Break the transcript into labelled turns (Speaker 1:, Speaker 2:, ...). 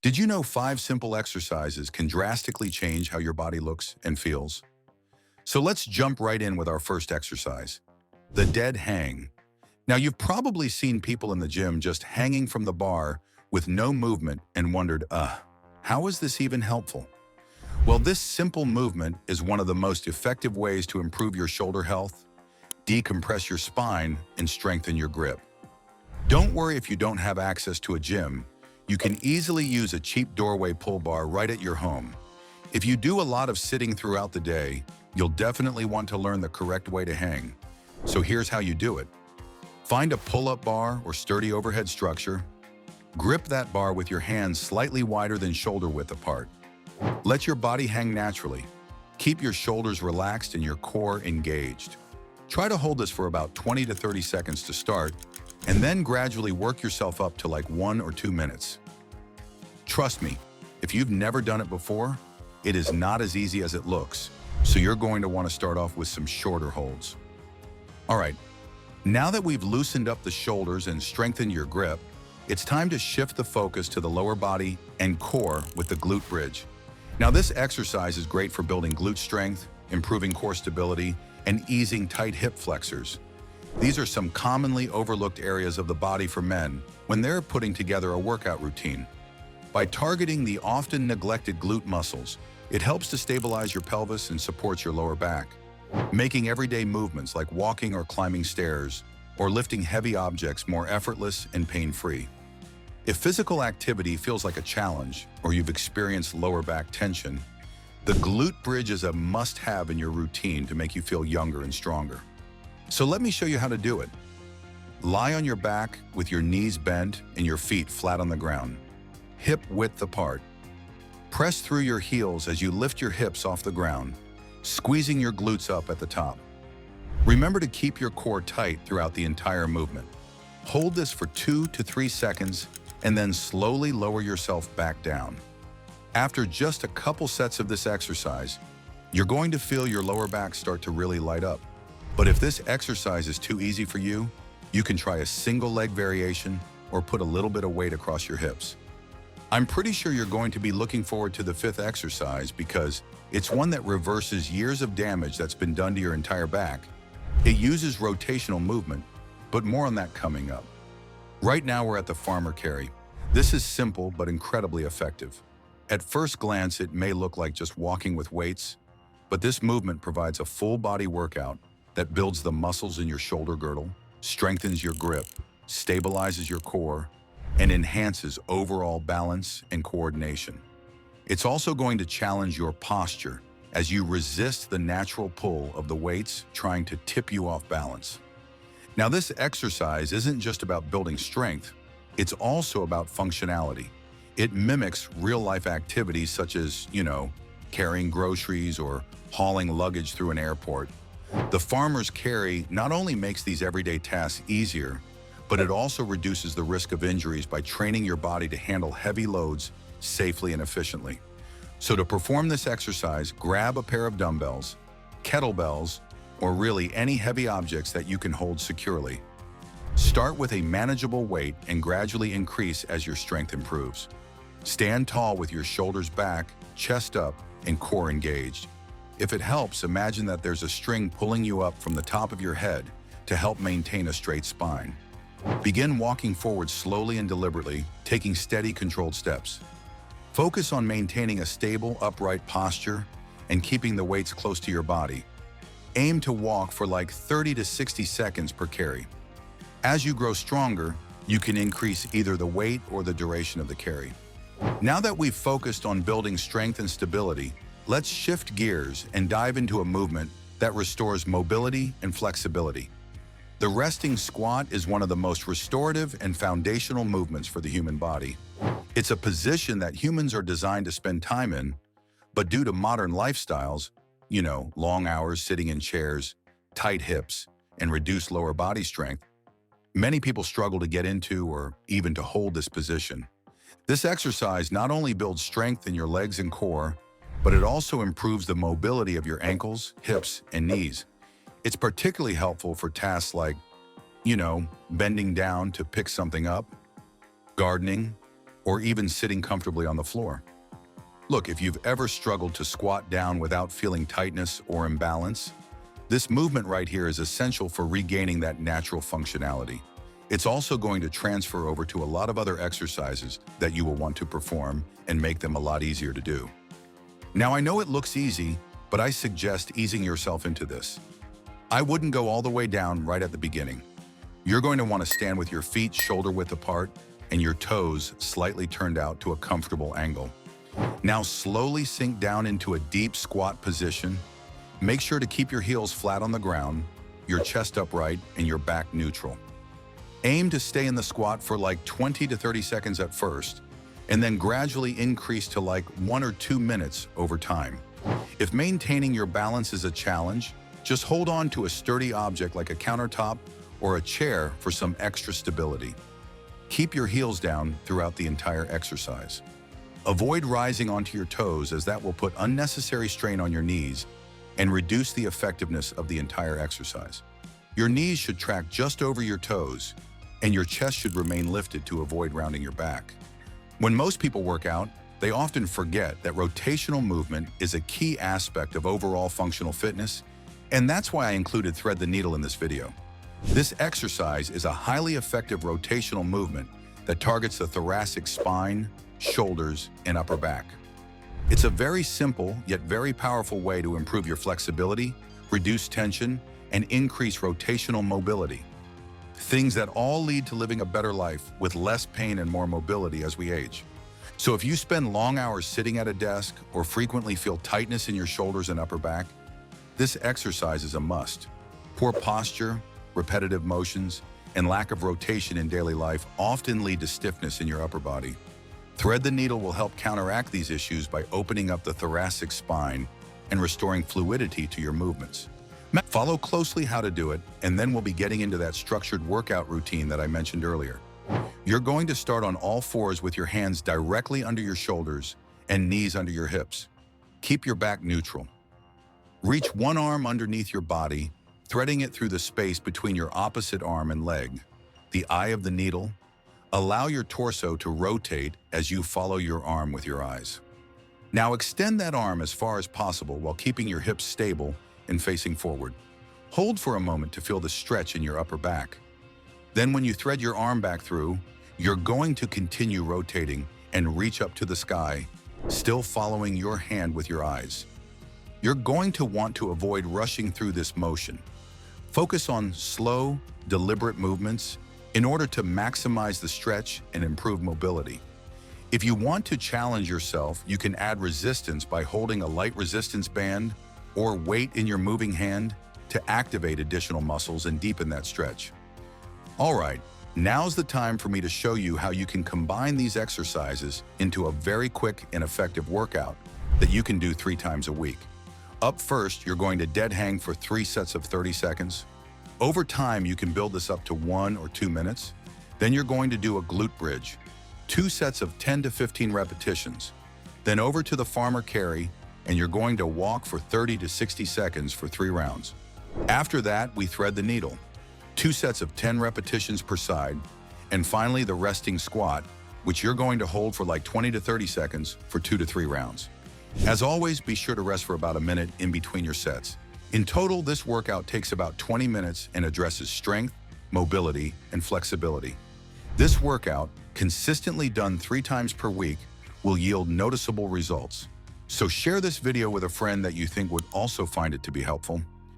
Speaker 1: Did you know 5 simple exercises can drastically change how your body looks and feels? So let's jump right in with our first exercise, the dead hang. Now you've probably seen people in the gym just hanging from the bar with no movement and wondered, how is this even helpful? Well, this simple movement is one of the most effective ways to improve your shoulder health, decompress your spine, and strengthen your grip. Don't worry if you don't have access to a gym. You can easily use a cheap doorway pull bar right at your home. If you do a lot of sitting throughout the day, you'll definitely want to learn the correct way to hang. So here's how you do it. Find a pull-up bar or sturdy overhead structure. Grip that bar with your hands slightly wider than shoulder width apart. Let your body hang naturally. Keep your shoulders relaxed and your core engaged. Try to hold this for about 20 to 30 seconds to start, and then gradually work yourself up to like 1 or 2 minutes. Trust me, if you've never done it before, it is not as easy as it looks, so you're going to want to start off with some shorter holds. All right, now that we've loosened up the shoulders and strengthened your grip, it's time to shift the focus to the lower body and core with the glute bridge. Now this exercise is great for building glute strength, improving core stability, and easing tight hip flexors. These are some commonly overlooked areas of the body for men when they're putting together a workout routine. By targeting the often neglected glute muscles, it helps to stabilize your pelvis and supports your lower back, making everyday movements like walking or climbing stairs or lifting heavy objects more effortless and pain-free. If physical activity feels like a challenge or you've experienced lower back tension, the glute bridge is a must-have in your routine to make you feel younger and stronger. So let me show you how to do it. Lie on your back with your knees bent and your feet flat on the ground, hip width apart. Press through your heels as you lift your hips off the ground, squeezing your glutes up at the top. Remember to keep your core tight throughout the entire movement. Hold this for 2 to 3 seconds and then slowly lower yourself back down. After just a couple sets of this exercise, you're going to feel your lower back start to really light up. But if this exercise is too easy for you, you can try a single leg variation or put a little bit of weight across your hips. I'm pretty sure you're going to be looking forward to the 5th exercise because it's one that reverses years of damage that's been done to your entire back. It uses rotational movement, but more on that coming up. Right now we're at the farmer carry. This is simple but incredibly effective. At first glance, it may look like just walking with weights, but this movement provides a full body workout that builds the muscles in your shoulder girdle, strengthens your grip, stabilizes your core, and enhances overall balance and coordination. It's also going to challenge your posture as you resist the natural pull of the weights trying to tip you off balance. Now, this exercise isn't just about building strength, it's also about functionality. It mimics real-life activities such as, carrying groceries or hauling luggage through an airport. The farmer's carry not only makes these everyday tasks easier, but it also reduces the risk of injuries by training your body to handle heavy loads safely and efficiently. So to perform this exercise, grab a pair of dumbbells, kettlebells, or really any heavy objects that you can hold securely. Start with a manageable weight and gradually increase as your strength improves. Stand tall with your shoulders back, chest up, and core engaged. If it helps, imagine that there's a string pulling you up from the top of your head to help maintain a straight spine. Begin walking forward slowly and deliberately, taking steady, controlled steps. Focus on maintaining a stable, upright posture and keeping the weights close to your body. Aim to walk for like 30 to 60 seconds per carry. As you grow stronger, you can increase either the weight or the duration of the carry. Now that we've focused on building strength and stability, let's shift gears and dive into a movement that restores mobility and flexibility. The resting squat is one of the most restorative and foundational movements for the human body. It's a position that humans are designed to spend time in, but due to modern lifestyles, long hours sitting in chairs, tight hips, and reduced lower body strength, many people struggle to get into or even to hold this position. This exercise not only builds strength in your legs and core, but it also improves the mobility of your ankles, hips, and knees. It's particularly helpful for tasks like, bending down to pick something up, gardening, or even sitting comfortably on the floor. Look, if you've ever struggled to squat down without feeling tightness or imbalance, this movement right here is essential for regaining that natural functionality. It's also going to transfer over to a lot of other exercises that you will want to perform and make them a lot easier to do. Now, I know it looks easy, but I suggest easing yourself into this. I wouldn't go all the way down right at the beginning. You're going to want to stand with your feet shoulder width apart and your toes slightly turned out to a comfortable angle. Now slowly sink down into a deep squat position. Make sure to keep your heels flat on the ground, your chest upright, and your back neutral. Aim to stay in the squat for like 20 to 30 seconds at first, and then gradually increase to like 1 or 2 minutes over time. If maintaining your balance is a challenge, just hold on to a sturdy object like a countertop or a chair for some extra stability. Keep your heels down throughout the entire exercise. Avoid rising onto your toes, as that will put unnecessary strain on your knees and reduce the effectiveness of the entire exercise. Your knees should track just over your toes, and your chest should remain lifted to avoid rounding your back. When most people work out, they often forget that rotational movement is a key aspect of overall functional fitness, and that's why I included thread the needle in this video. This exercise is a highly effective rotational movement that targets the thoracic spine, shoulders, and upper back. It's a very simple yet very powerful way to improve your flexibility, reduce tension, and increase rotational mobility. Things that all lead to living a better life with less pain and more mobility as we age. So if you spend long hours sitting at a desk or frequently feel tightness in your shoulders and upper back, this exercise is a must. Poor posture, repetitive motions, and lack of rotation in daily life often lead to stiffness in your upper body. Thread the needle will help counteract these issues by opening up the thoracic spine and restoring fluidity to your movements. Follow closely how to do it, and then we'll be getting into that structured workout routine that I mentioned earlier. You're going to start on all fours with your hands directly under your shoulders and knees under your hips. Keep your back neutral. Reach one arm underneath your body, threading it through the space between your opposite arm and leg, the eye of the needle. Allow your torso to rotate as you follow your arm with your eyes. Now extend that arm as far as possible while keeping your hips stable and facing forward. Hold for a moment to feel the stretch in your upper back. Then when you thread your arm back through, you're going to continue rotating and reach up to the sky, still following your hand with your eyes. You're going to want to avoid rushing through this motion. Focus on slow, deliberate movements in order to maximize the stretch and improve mobility. If you want to challenge yourself, you can add resistance by holding a light resistance band or weight in your moving hand to activate additional muscles and deepen that stretch. All right, now's the time for me to show you how you can combine these exercises into a very quick and effective workout that you can do 3 times a week. Up first, you're going to dead hang for 3 sets of 30 seconds. Over time, you can build this up to 1 or 2 minutes. Then you're going to do a glute bridge, 2 sets of 10 to 15 repetitions. Then over to the farmer carry, and you're going to walk for 30 to 60 seconds for 3 rounds. After that, we thread the needle, 2 sets of 10 repetitions per side, and finally the resting squat, which you're going to hold for like 20 to 30 seconds for 2 to 3 rounds. As always, be sure to rest for about a minute in between your sets. In total, this workout takes about 20 minutes and addresses strength, mobility, and flexibility. This workout, consistently done 3 times per week, will yield noticeable results. So share this video with a friend that you think would also find it to be helpful.